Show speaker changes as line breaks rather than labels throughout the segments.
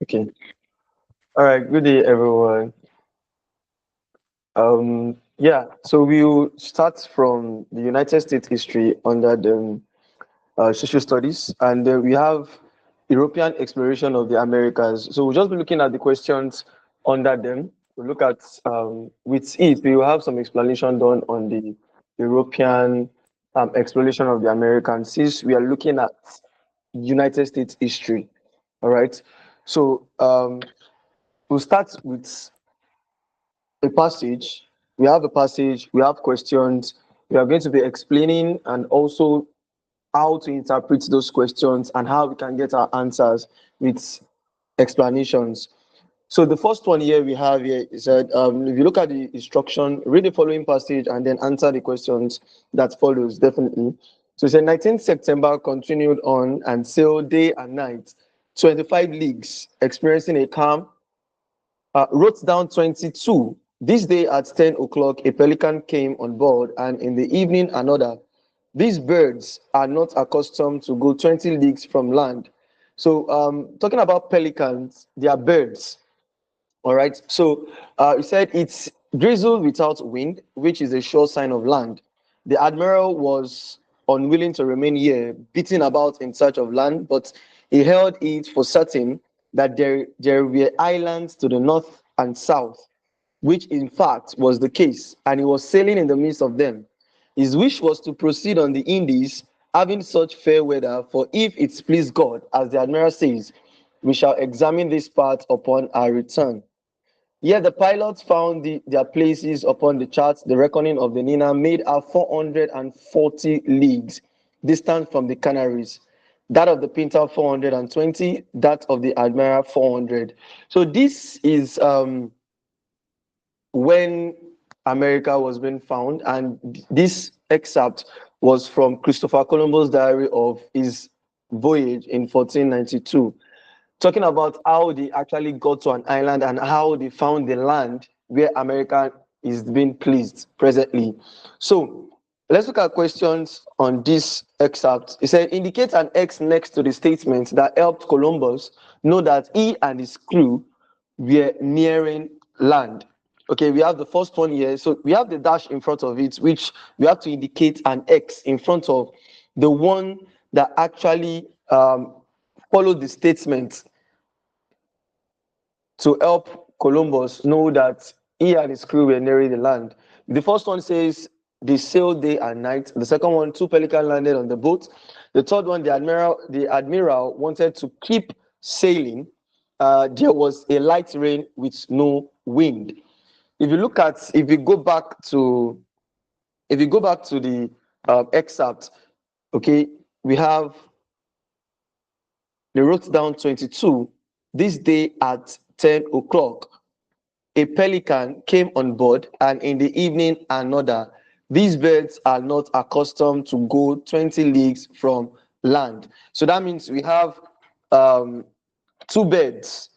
Okay. All right. Good day, everyone. Yeah. So we'll start from the United States history under the social studies, and we have European exploration of the Americas. So we'll just be looking at the questions under them. We'll look at with it. We will have some explanation done on the European exploration of the Americans. Since we are looking at United States history. All right. So we'll start with a passage. We have a passage, we have questions. We are going to be explaining and also how to interpret those questions and how we can get our answers with explanations. So the first one here we have here is that if you look at the instruction, read the following passage and then answer the questions that follows, definitely. So it said 19th September continued on and sailed day and night, 25 leagues, experiencing a calm. Wrote down 22. This day at 10 o'clock, a pelican came on board, and in the evening, another. These birds are not accustomed to go 20 leagues from land. So, talking about pelicans, they are birds. All right. So, he said it's drizzled without wind, which is a sure sign of land. The admiral was unwilling to remain here, beating about in search of land, but he held it for certain that there were islands to the north and south, which in fact was the case, and he was sailing in the midst of them. His wish was to proceed on the Indies, having such fair weather, for if it pleased God, as the admiral says, we shall examine this part upon our return. Yet the pilots found their places upon the charts. The reckoning of the Nina made out 440 leagues distant from the Canaries. That of the Pinta 420, that of the Admiral 400. So this is when America was being found, and this excerpt was from Christopher Columbus' diary of his voyage in 1492, talking about how they actually got to an island and how they found the land where America is being pleased presently. So let's look at questions on this excerpt. It said, indicate an X next to the statement that helped Columbus know that he and his crew were nearing land. Okay, we have the first one here. So we have the dash in front of it, which we have to indicate an X in front of the one that actually followed the statement to help Columbus know that he and his crew were nearing the land. The first one says they sailed day and night. The second one, two pelicans landed on the boat. The third one, the admiral wanted to keep sailing. There was a light rain with no wind. If you go back to the excerpt, okay, we have they wrote down 22. This day at 10 o'clock, a pelican came on board, and in the evening another. These birds are not accustomed to go 20 leagues from land. So that means we have two birds,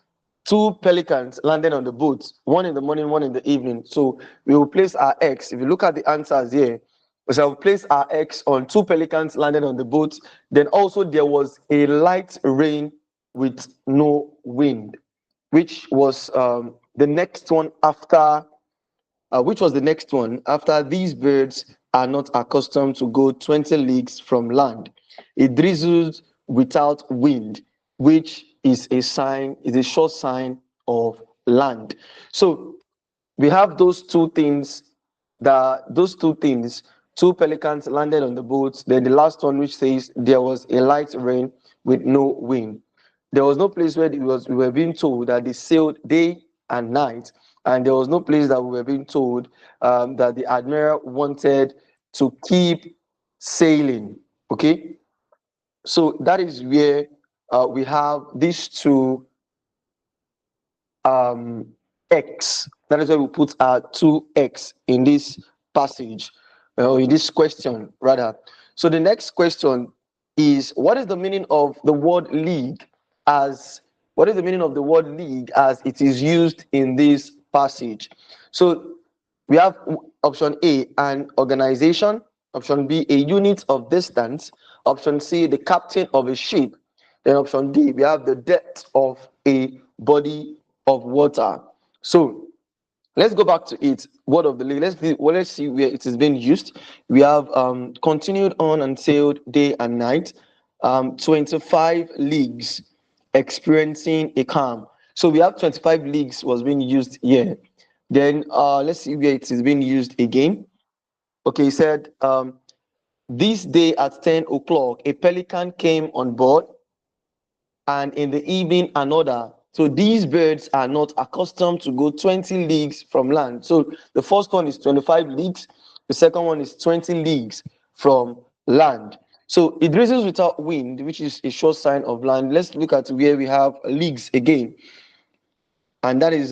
two pelicans landed on the boat, one in the morning, one in the evening. So we will place our X. If you look at the answers here, we shall place our X on two pelicans landed on the boat. Then also there was a light rain with no wind, which was the next one after, these birds are not accustomed to go 20 leagues from land. It drizzles without wind, which is a sure sign of land. So we have those two things, two pelicans landed on the boat. Then the last one, which says there was a light rain with no wind. There was no place where we were being told that they sailed day and night, and there was no place that we were being told that the admiral wanted to keep sailing. Okay, so that is where we have these two X. That is why we put our 2X in this passage, or in this question, rather. So the next question is, what is the meaning of the word league as it is used in this passage? So we have option A, an organization. Option B, a unit of distance. Option C, the captain of a ship. Then option D, we have the depth of a body of water. So let's go back to it. Word of the league. Let's see where it is being used. We have continued on and sailed day and night. 25 leagues experiencing a calm. So we have 25 leagues was being used here. Then let's see where it is being used again. Okay, he said this day at 10 o'clock, a pelican came on board, and in the evening another. So these birds are not accustomed to go 20 leagues from land. So the first one is 25 leagues, the second one is 20 leagues from land. So it drizzles without wind, which is a sure sign of land. Let's look at where we have leagues again, and that is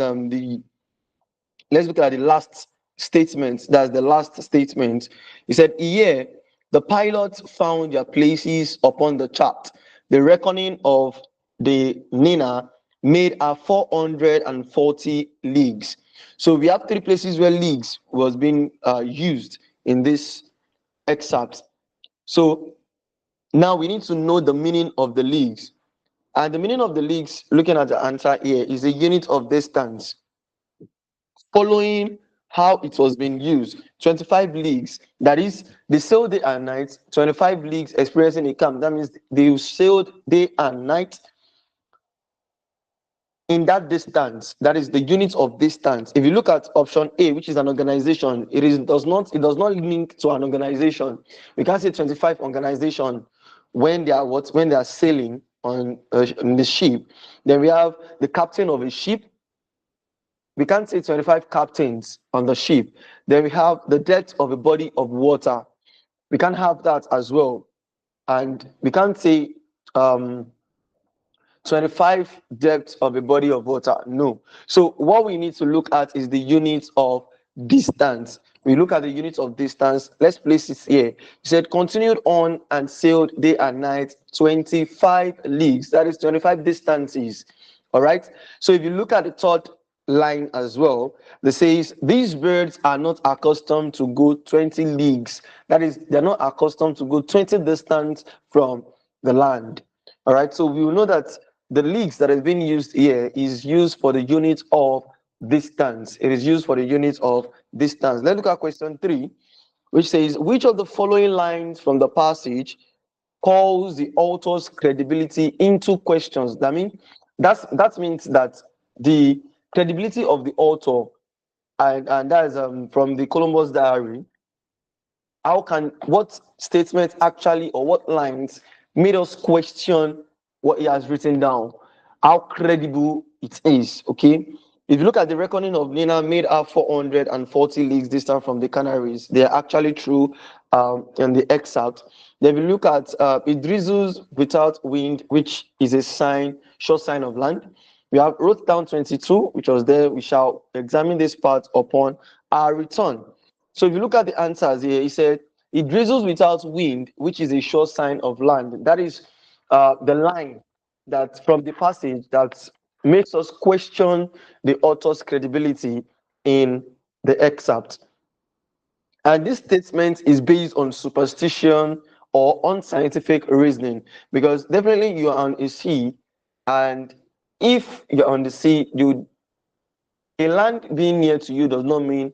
let's look at the last statement. That's the last statement. He said, here the pilots found their places upon the chart. The reckoning of the Nina made a 440 leagues. So we have three places where leagues was being used in this excerpt. So now we need to know the meaning of the leagues. And the meaning of the leagues, looking at the answer here, is a unit of distance. Following how it was being used, 25 leagues, that is, they sailed day and night, 25 leagues experiencing a calm. That means they sailed day and night in that distance. That is the unit of distance. If you look at option A, which is an organization, it does not link to an organization. We can't say 25 organization when they are sailing on the ship. Then we have the captain of a ship. We can't say 25 captains on the ship. Then we have the depth of a body of water. We can't have that as well. And we can't say 25 depth of a body of water. No. So what we need to look at is the units of distance. We look at the units of distance. Let's place it here. He said, continued on and sailed day and night 25 leagues. That is 25 distances. All right. So if you look at the third line as well, that says these birds are not accustomed to go 20 leagues. That is, they're not accustomed to go 20 distance from the land. All right. So we will know that the leagues that is being used here is used for the unit of distance. It is used for the unit of distance. Let's look at question 3, which says, which of the following lines from the passage calls the author's credibility into questions? That means that means that the credibility of the author, and that is from the Columbus Diary. What statements actually, or what lines made us question what he has written down, how credible it is? Okay, if you look at the reckoning of Nina made her 440 leagues distant from the Canaries, they are actually true in the excerpt. Then we look at it drizzles without wind, which is a sure sign of land. We have wrote down 22, which was there. We shall examine this part upon our return. So if you look at the answers here, he said, it drizzles without wind, which is a sure sign of land. That is the line that from the passage that makes us question the author's credibility in the excerpt. And this statement is based on superstition or unscientific reasoning, because definitely you are on a sea, and if you're on the sea, a land being near to you does not mean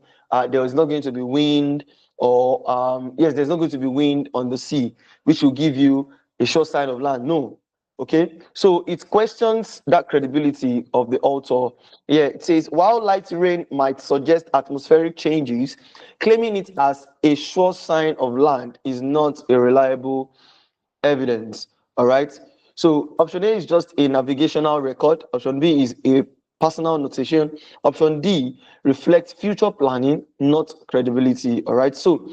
there is not going to be wind, or yes, there's not going to be wind on the sea, which will give you a sure sign of land. No. Okay, so it questions that credibility of the author. Yeah, it says, while light rain might suggest atmospheric changes, claiming it as a sure sign of land is not a reliable evidence. All right, so option A is just a navigational record. Option B is a personal notation. Option D reflects future planning, not credibility. All right, so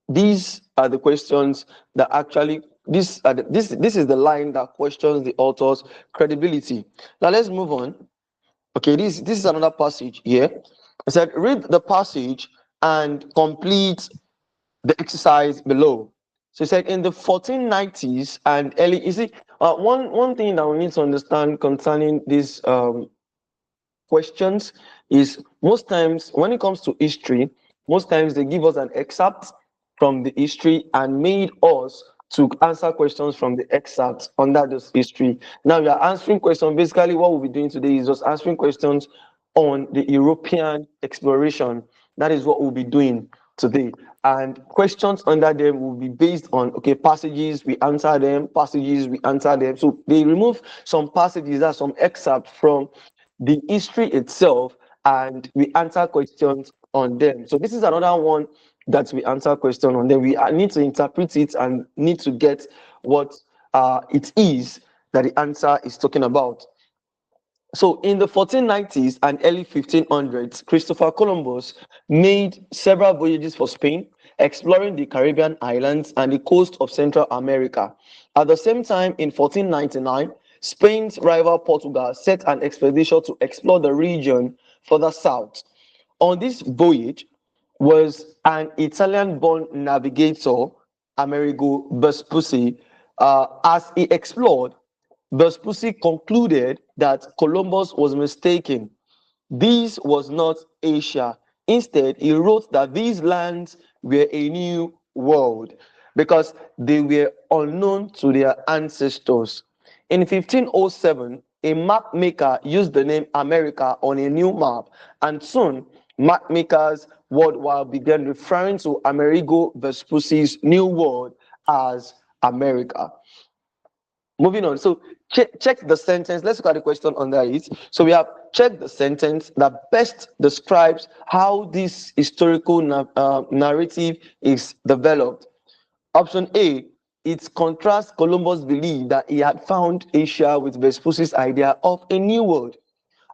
these are the questions that actually this is the line that questions the author's credibility. Now let's move on. Okay, this is another passage here. I said, read the passage and complete the exercise below. So he said, in the 1490s and early, you see, one thing that we need to understand concerning these questions is, most times when it comes to history, most times they give us an excerpt from the history and made us to answer questions from the excerpt under this history. Now we are answering questions. Basically, what we'll be doing today is just answering questions on the European exploration. That is what we'll be doing today. And questions under them will be based on, okay, passages, we answer them, passages, we answer them. So they remove some passages, that's some excerpt from the history itself, and we answer questions on them. So this is another one that we answer question on. Then we need to interpret it and need to get what it is that the answer is talking about. So in the 1490s and early 1500s, Christopher Columbus made several voyages for Spain, exploring the Caribbean islands and the coast of Central America. At the same time, in 1499, Spain's rival Portugal set an expedition to explore the region further south. On this voyage was an Italian-born navigator, Amerigo Vespucci. As he explored, Vespucci concluded that Columbus was mistaken. This was not Asia. Instead, he wrote that these lands were a new world because they were unknown to their ancestors. In 1507, a map maker used the name America on a new map, and soon map makers worldwide began referring to Amerigo Vespucci's new world as America. Moving on. So check the sentence. Let's look at the question under it. So we have checked the sentence that best describes how this historical narrative is developed. Option A, it contrasts Columbus' belief that he had found Asia with Vespucci's idea of a new world.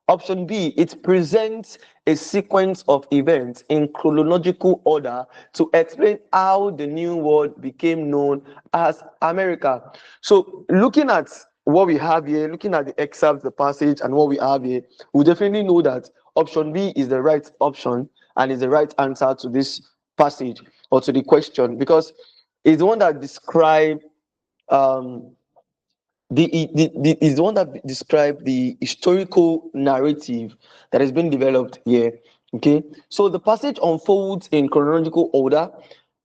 Option B, it presents a sequence of events in chronological order to explain how the new world became known as America. So looking at what we have here, looking at the excerpt, the passage, and what we have here, we definitely know that option B is the right option and is the right answer to this passage or to the question, because it's the one that describes is the one that describes the historical narrative that has been developed here. Okay, so the passage unfolds in chronological order,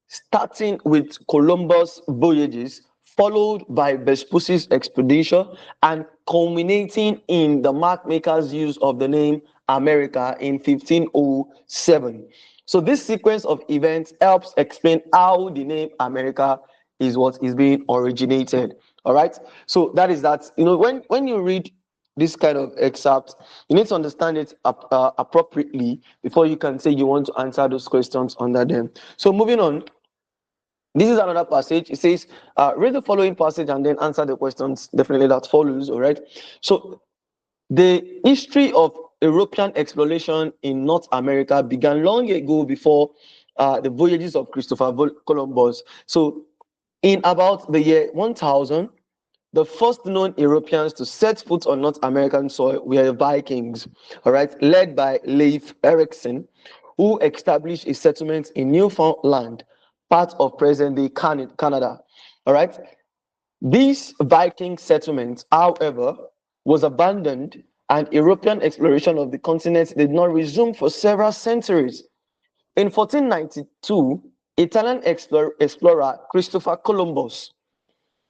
starting with Columbus' voyages, followed by Vespucci's expedition, and culminating in the map maker's use of the name America in 1507. So this sequence of events helps explain how the name America is what is being originated. All right, so that is that. When you read this kind of excerpt, you need to understand it appropriately before you can say you want to answer those questions under them. So moving on, this is another passage. It says, read the following passage and then answer the questions definitely that follows. All right, so the history of European exploration in North America began long ago before the voyages of Christopher Columbus. So in about the year 1000, the first known Europeans to set foot on North American soil were the Vikings, all right, led by Leif Erikson, who established a settlement in Newfoundland, part of present-day Canada, all right. This Viking settlement, however, was abandoned, and European exploration of the continent did not resume for several centuries. In 1492, Italian explorer Christopher Columbus,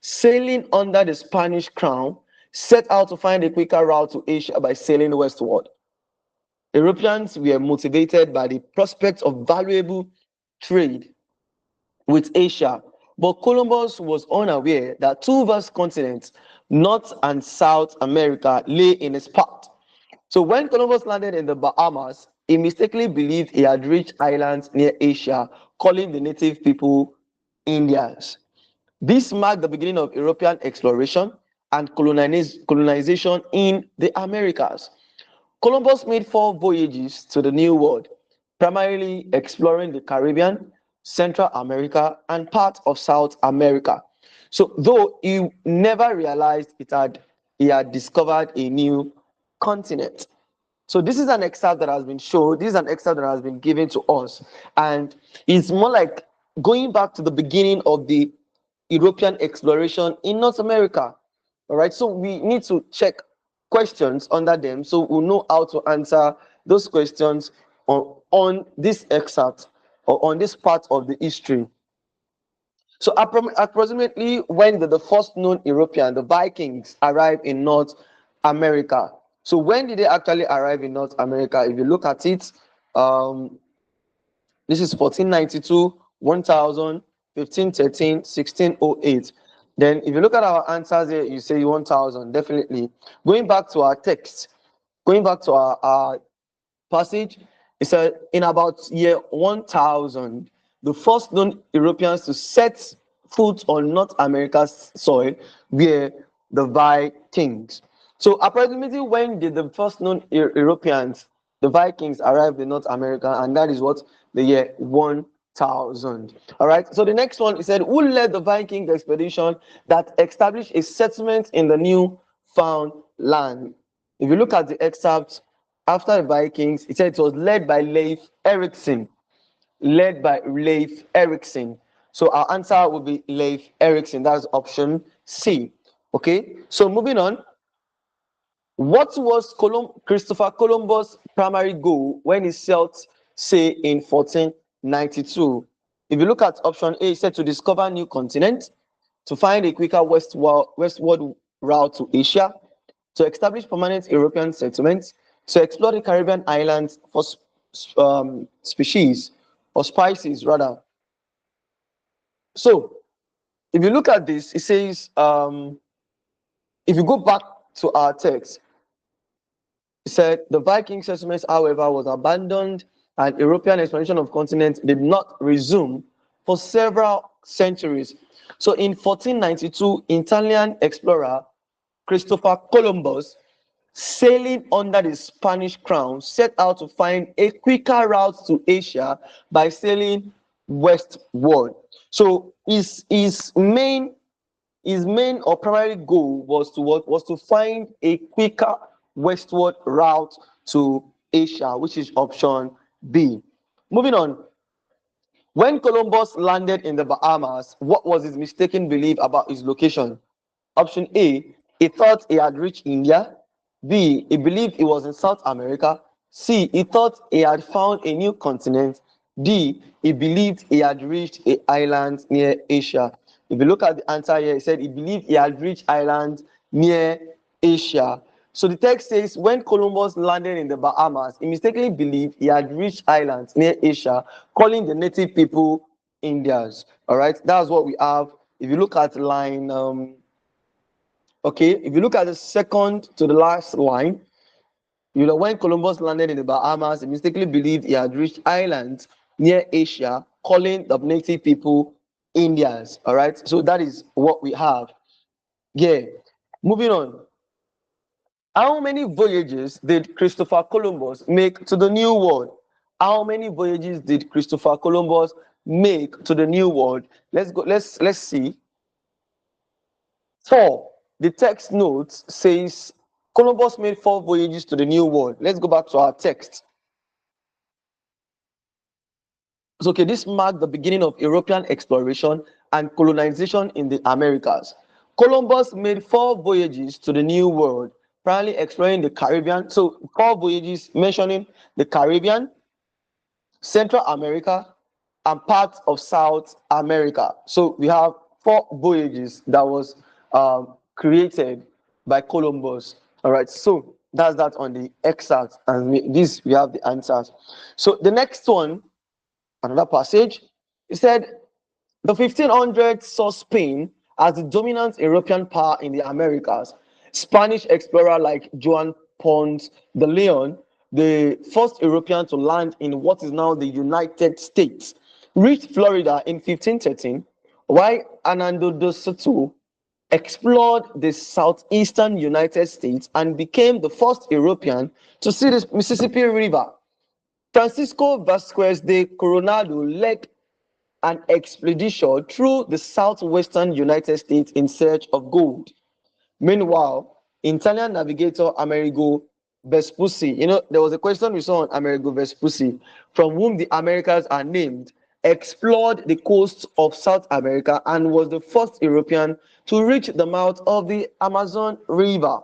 sailing under the Spanish crown, set out to find a quicker route to Asia by sailing westward. Europeans were motivated by the prospect of valuable trade with Asia, but Columbus was unaware that two vast continents, North and South America, lay in his path. So when Columbus landed in the Bahamas, he mistakenly believed he had reached islands near Asia, calling the native people Indians. This marked the beginning of European exploration and colonization in the Americas. Columbus made 4 voyages to the New World, primarily exploring the Caribbean, Central America, and part of South America. So though he never realized he had discovered a new continent. So this is an excerpt that has been shown. This is an excerpt that has been given to us. And it's more like going back to the beginning of the European exploration in North America. All right, so we need to check questions under them so we'll know how to answer those questions on this excerpt or on this part of the history. So approximately when did the first known European, the Vikings, arrive in North America? So when did they actually arrive in North America? If you look at it, this is 1492, 1000, 1513, 1608. Then if you look at our answers here, you say 1000, definitely. Going back to our text, going back to our passage, it said in about year 1000, the first known Europeans to set foot on North America's soil were the Vikings. So approximately when did the first known Europeans, the Vikings, arrive in North America? And that is what? The year 1000. All right. So the next one, it said, who led the Viking expedition that established a settlement in the new found land? If you look at the excerpt, after the Vikings, it said it was led by Leif Erikson. Led by Leif Erikson. So our answer will be Leif Erikson. That's option C. Okay. So moving on. What was Christopher Columbus' primary goal when he sailed, say, in 1492? If you look at option A, it said to discover new continents, to find a quicker westward route to Asia, to establish permanent European settlements, to explore the Caribbean islands for species or spices, rather. So, if you look at this, it says, if you go back to our text, it said the Viking settlements, however, was abandoned and European exploration of continents did not resume for several centuries. So in 1492, Italian explorer Christopher Columbus, sailing under the Spanish crown, set out to find a quicker route to Asia by sailing westward. So his main or primary goal was to find a quicker westward route to Asia, which is option B. Moving on. When Columbus landed in the Bahamas, what was his mistaken belief about his location? Option A, he thought he had reached India. B, he believed he was in South America. C, he thought he had found a new continent. D, he believed he had reached an island near Asia. If you look at the answer here, he said he believed he had reached islands near Asia. So the text says, when Columbus landed in the Bahamas, he mistakenly believed he had reached islands near Asia, calling the native people Indians. All right, that's what we have. If you look at line, okay, if you look at the second to the last line, you know, when Columbus landed in the Bahamas, he mistakenly believed he had reached islands near Asia, calling the native people Indians. All right, so that is what we have. Yeah, moving on. How many voyages did Christopher Columbus make to the New World? How many voyages did Christopher Columbus make to the New World? Let's go. Let's see. 4. The text notes says Columbus made 4 voyages to the New World. Let's go back to our text. So, okay, this marked the beginning of European exploration and colonization in the Americas. Columbus made 4 voyages to the New World, primarily exploring the Caribbean. So 4 voyages mentioning the Caribbean, Central America, and parts of South America. So we have 4 voyages that was created by Columbus. All right, so that's that on the excerpt, and we have the answers. So the next one, another passage, it said the 1500s saw Spain as the dominant European power in the Americas. Spanish explorer like Juan Ponce de Leon, the first European to land in what is now the United States, reached Florida in 1513, while Hernando de Soto explored the southeastern United States and became the first European to see the Mississippi River. Francisco Vasquez de Coronado led an expedition through the southwestern United States in search of gold. Meanwhile, Italian navigator Amerigo Vespucci, you know, there was a question we saw on Amerigo Vespucci, from whom the Americas are named, explored the coast of South America and was the first European to reach the mouth of the Amazon River.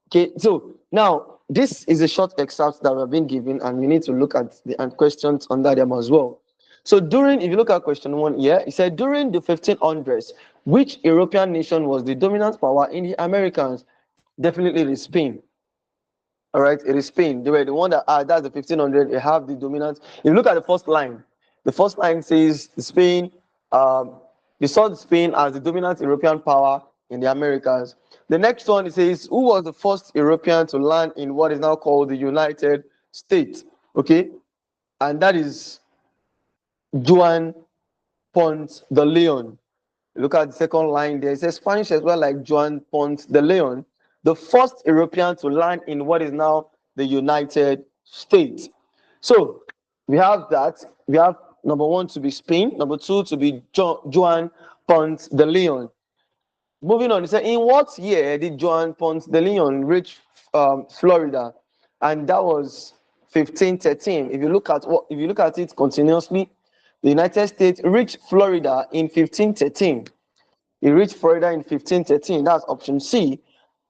Okay, so now this is a short excerpt that we've been given, and we need to look at the questions under them as well. So during, if you look at question 1 here, it said during the 1500s, which European nation was the dominant power in the Americas? Definitely it is Spain. All right, it is Spain. They were the one that that's the 1500. They have the dominant. If you look at the first line says Spain. They saw Spain as the dominant European power in the Americas. The next one, it says, who was the first European to land in what is now called the United States? Okay, and that is Juan Ponce de Leon. Look at the second line there. It says Spanish as well, like Juan Ponce de Leon, the first European to land in what is now the United States. So we have that. We have number 1 to be Spain, number 2 to be Juan Ponce de Leon. Moving on, it said, in what year did Juan Ponce de Leon reach Florida? And that was 1513. If you look at it continuously, the United States reached Florida in 1513. It reached Florida in 1513. That's option C.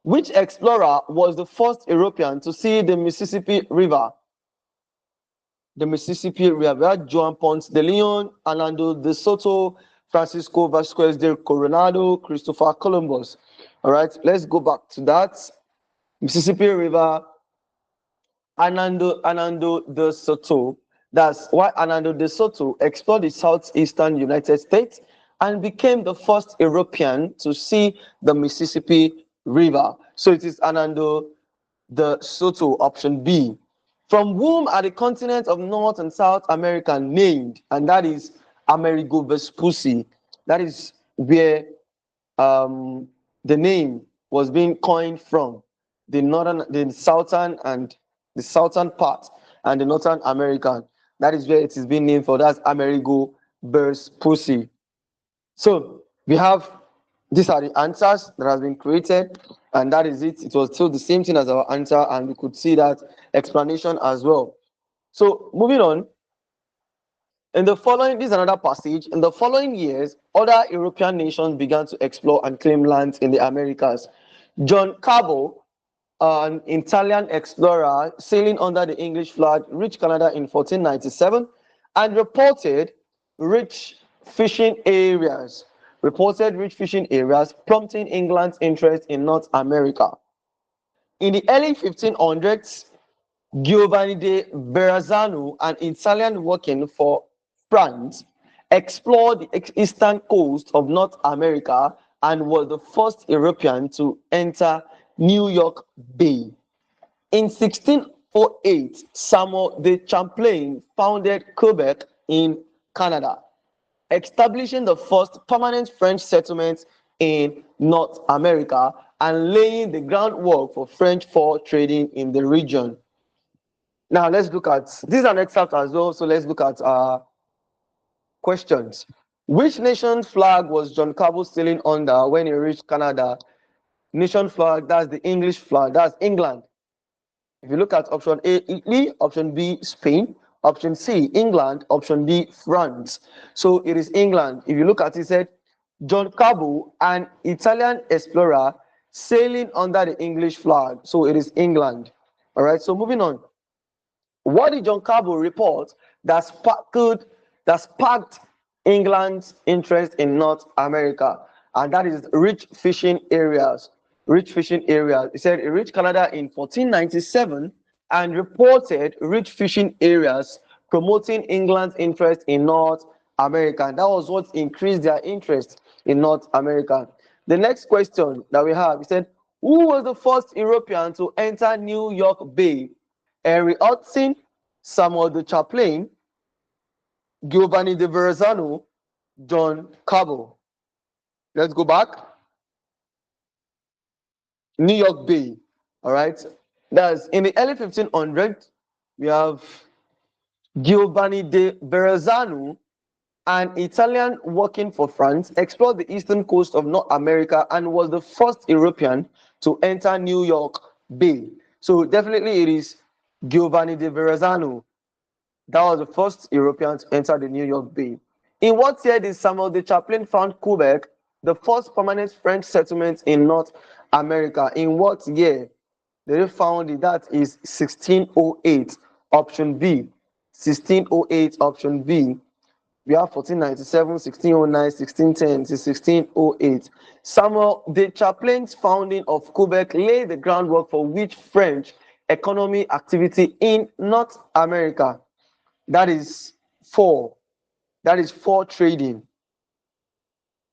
Which explorer was the first European to see the Mississippi River? The Mississippi River. We had Juan Ponce de Leon, Hernando de Soto, Francisco Vasquez de Coronado, Christopher Columbus. All right, let's go back to that. Mississippi River, Hernando de Soto. That's why Hernando de Soto explored the southeastern United States and became the first European to see the Mississippi River. So it is Hernando de Soto, option B. From whom are the continents of North and South America named? And that is Amerigo Vespucci. That is where the name was being coined from. The southern part and the Northern American. That is where it is being named for. That's Amerigo Vespucci. So we have, these are the answers that has been created, and that is it. It was still the same thing as our answer, and we could see that explanation as well. So moving on, in the following, this is another passage. In the following years, other European nations began to explore and claim lands in the Americas. John Cabot, an Italian explorer sailing under the English flag, reached Canada in 1497 and reported rich fishing areas, prompting England's interest in North America. In the early 1500s, Giovanni de Verrazzano, an Italian working for France, explored the eastern coast of North America and was the first European to enter New York Bay. In 1608, Samuel de Champlain founded Quebec in Canada, establishing the first permanent French settlement in North America and laying the groundwork for French fur trading in the region. Now let's look at, this is an excerpt as well, so let's look at questions. Which nation's flag was John Cabot sailing under when he reached Canada? Nation flag, that's the English flag, that's England. If you look at option A, Italy, option B, Spain, option C, England, option D, France. So it is England. If you look at it, it said John Cabot, an Italian explorer, sailing under the English flag. So it is England. All right, so moving on. What did John Cabot report that sparked England's interest in North America? And that is rich fishing areas. Rich fishing areas. He said he reached Canada in 1497 and reported rich fishing areas, promoting England's interest in North America. And that was what increased their interest in North America. The next question that we have, he said, who was the first European to enter New York Bay? Henry Hudson, Samuel de Champlain, Giovanni de Verrazzano, John Cabot. Let's go back. New York Bay. All right. That's in the early 1500s. We have Giovanni de Verrazzano, an Italian working for France, explored the eastern coast of North America and was the first European to enter New York Bay. So definitely it is Giovanni de Verrazzano. That was the first European to enter the New York Bay. In what year did Samuel de Champlain found Quebec, the first permanent French settlement in North America? In what year did they found it? That is 1608, option B. 1608, option B. We have 1497, 1609, 1610 to 1608. Samuel de Champlain's founding of Quebec laid the groundwork for which French economy activity in North America. That is for trading.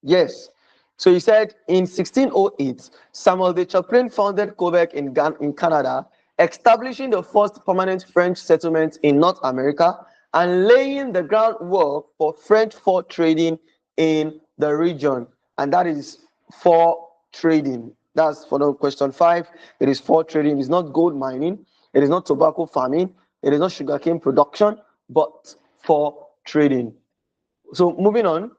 Yes. So he said in 1608, Samuel de Champlain founded Quebec in Canada, establishing the first permanent French settlement in North America and laying the groundwork for French fur trading in the region. And that is for trading. That's for the question 5. It is for trading. It's not gold mining. It is not tobacco farming. It is not sugarcane production, but for trading. So moving on,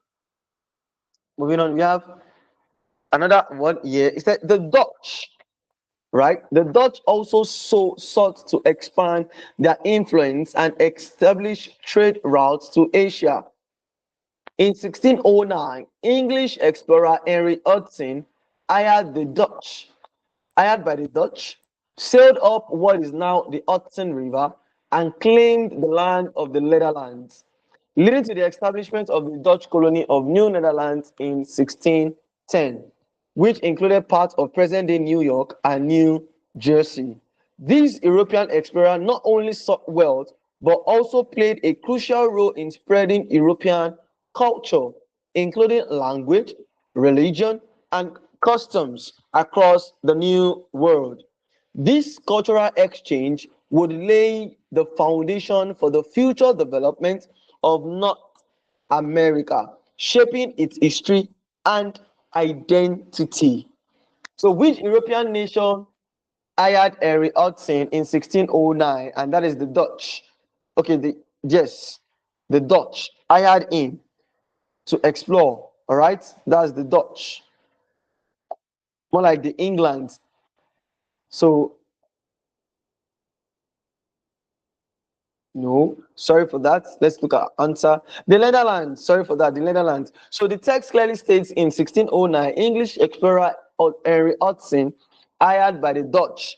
we have another one here. It's that the Dutch, right? The Dutch also sought to expand their influence and establish trade routes to Asia. In 1609, English explorer Henry Hudson, hired by the Dutch, sailed up what is now the Hudson River and claimed the land of the Netherlands, leading to the establishment of the Dutch colony of New Netherlands in 1610, which included parts of present-day New York and New Jersey. These European explorers not only sought wealth, but also played a crucial role in spreading European culture, including language, religion, and customs across the New World. This cultural exchange would lay the foundation for the future development of North America, shaping its history and identity. So, which European nation hired Henry Hudson in 1609? And that is the Dutch. Okay, the Dutch hired him to explore. All right, that's the Dutch. More like the England. So, no, sorry for that. Let's look at answer. The Netherlands, sorry for that, the Netherlands. So the text clearly states in 1609, English explorer Henry Hudson, hired by the Dutch,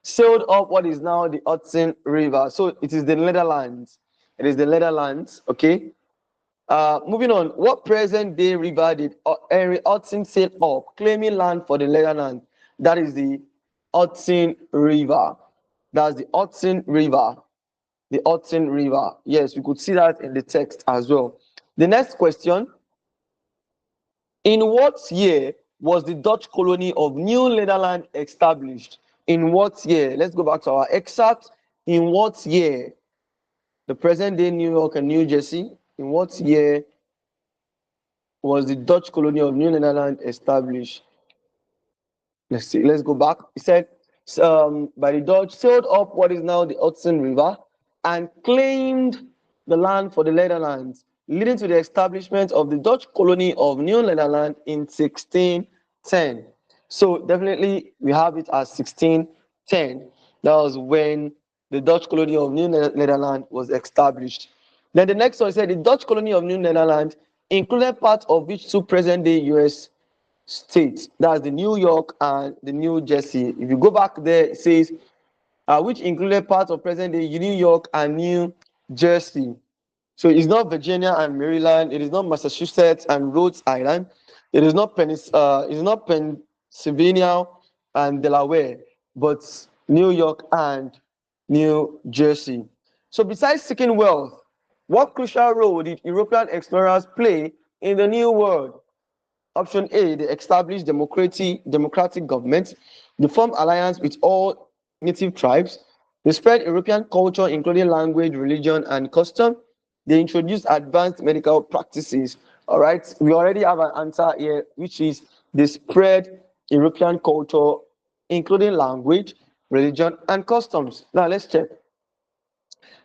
sailed up what is now the Hudson River. So it is the Netherlands. It is the Netherlands, okay? Moving on, what present-day river did Henry Hudson sail up, claiming land for the Netherlands? That is the Hudson River. That's the Hudson River. The Hudson River. Yes, we could see that in the text as well. The next question. In what year was the Dutch colony of New Netherlands established? In what year? Let's go back to our excerpt. In what year? The present day New York and New Jersey. In what year was the Dutch colony of New Netherlands established? Let's see. Let's go back. It said by the Dutch, sailed up what is now the Hudson River and claimed the land for the Netherlands, leading to the establishment of the Dutch colony of New Netherlands in 1610. So definitely we have it as 1610. That was when the Dutch colony of New Netherlands was established. Then the next one said the Dutch colony of New Netherlands included parts of which two present-day U.S. states. That's the New York and the New Jersey. If you go back there, it says which included parts of present-day New York and New Jersey. So it's not Virginia and Maryland. It is not Massachusetts and Rhode Island. It is not Pennsylvania and Delaware, but New York and New Jersey. So besides seeking wealth, what crucial role did European explorers play in the New World? Option A, they established democratic governments. They formed alliance with all native tribes. They spread European culture, including language, religion, and custom. They introduced advanced medical practices. All right, we already have an answer here, which is they spread European culture, including language, religion, and customs. Now let's check.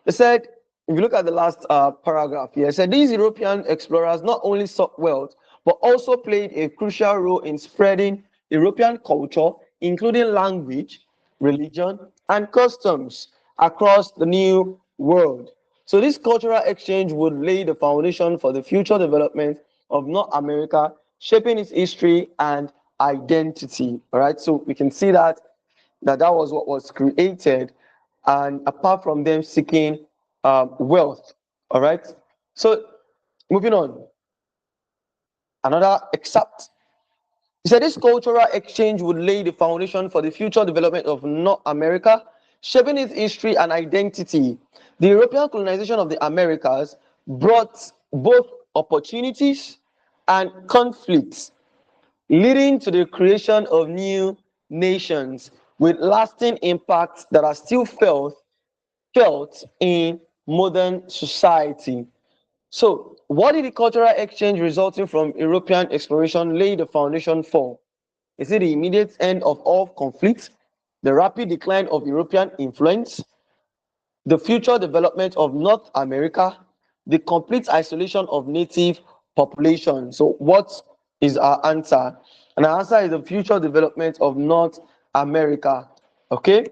They said, if you look at the last paragraph here, it said these European explorers not only sought wealth, but also played a crucial role in spreading European culture, including language, religion, and customs across the New World. So this cultural exchange would lay the foundation for the future development of North America, shaping its history and identity. All right, so we can see that was what was created, and apart from them seeking wealth. All right, so Moving on. Another excerpt. He said this cultural exchange would lay the foundation for the future development of North America, shaping its history and identity. The European colonization of the Americas brought both opportunities and conflicts, leading to the creation of new nations with lasting impacts that are still felt in modern society. So, what did the cultural exchange resulting from European exploration lay the foundation for? Is it the immediate end of all conflict, the rapid decline of European influence, the future development of North America, the complete isolation of native population? So, what is our answer? And our answer is the future development of North America. Okay.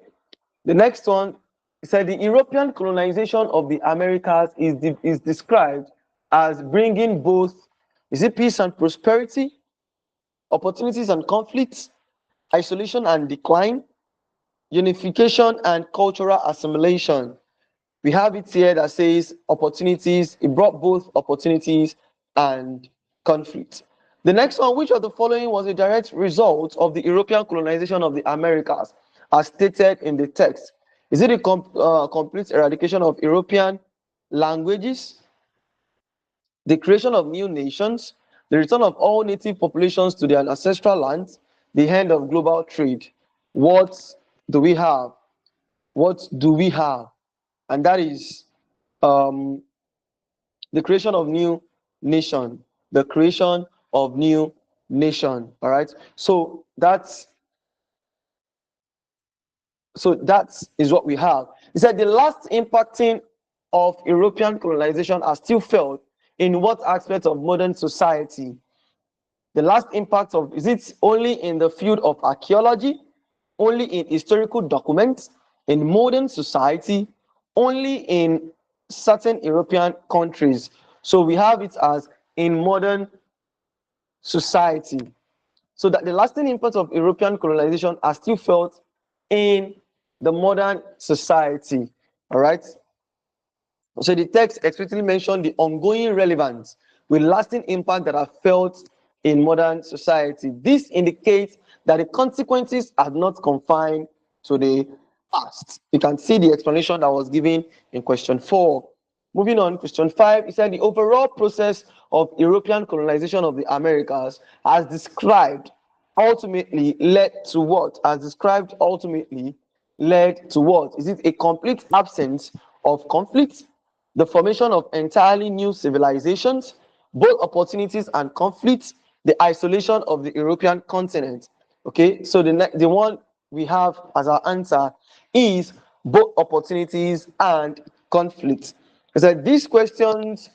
The next one, it said the European colonization of the Americas is described as bringing both, is it peace and prosperity, opportunities and conflicts, isolation and decline, unification and cultural assimilation. We have it here that says opportunities, it brought both opportunities and conflict. The next one, which of the following was a direct result of the European colonization of the Americas, as stated in the text? Is it a complete eradication of European languages, the creation of new nations, the return of all native populations to their ancestral lands, the end of global trade? What do we have? What do we have? And that is the creation of new nation. The creation of new nation. All right. So that is what we have. He said the last impacting of European colonization are still felt in what aspect of modern society? The last impact of, is it only in the field of archaeology, only in historical documents, in modern society, only in certain European countries? So we have it as in modern society. So that the lasting impact of European colonization are still felt in the modern society. All right. So the text explicitly mentioned the ongoing relevance with lasting impact that are felt in modern society. This indicates that the consequences are not confined to the past. You can see the explanation that was given in question 4. Moving on, question 5, it said the overall process of European colonization of the Americas as described ultimately led to what? As described ultimately led to what? Is it a complete absence of conflict, the formation of entirely new civilizations, both opportunities and conflicts, the isolation of the European continent? Okay, so the one we have as our answer is both opportunities and conflicts. Because these questions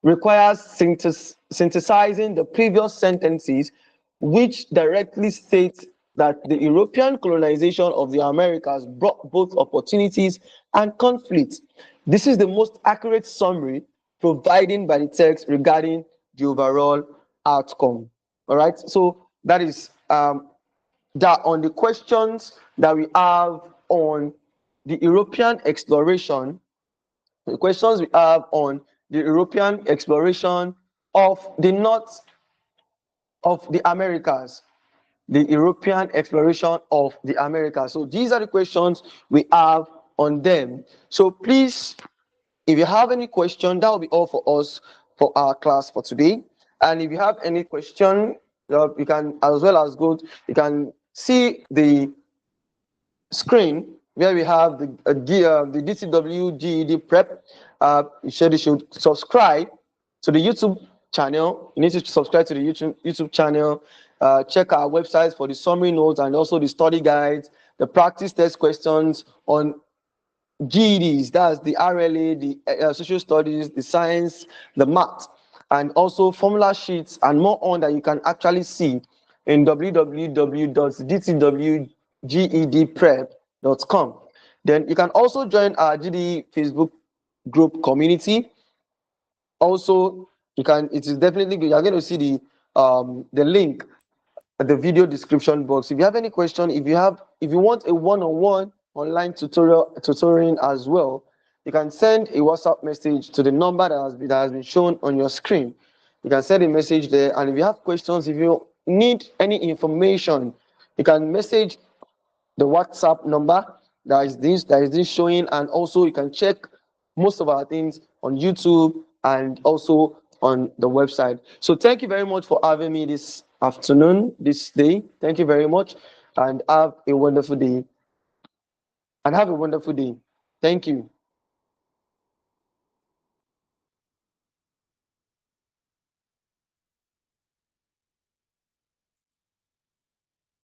requires synthesizing the previous sentences which directly state that the European colonization of the Americas brought both opportunities and conflicts. This is the most accurate summary provided by the text regarding the overall outcome. All right, so that is that on the questions that we have on the European exploration, the questions we have on the European exploration of the north of the Americas, the European exploration of the Americas. So these are the questions we have on them. So please, if you have any question, that will be all for us for our class for today. And if you have any question, you can, as well as good, you can see the screen where we have the DTW GED Prep. You should subscribe to the YouTube channel. You need to subscribe to the YouTube channel. Check our websites for the summary notes and also the study guides, the practice test questions on GEDs. That's the RLA, the social studies, the science, the math, and also formula sheets and more on that you can actually see in www.dtwgedprep.com. Then you can also join our GD Facebook group community. Also, you can, it is definitely good. You're going to see the link at the video description box. If you have any question, if you want a one-on-one online tutoring as well, You can send a WhatsApp message to the number that has been shown on your screen. You can send a message there, and if you have questions, if you need any information, you can message the WhatsApp number that is this showing, and also you can check most of our things on YouTube and also on the website. So thank you very much for having me this afternoon, this day. Thank you very much, and have a wonderful day. Thank you.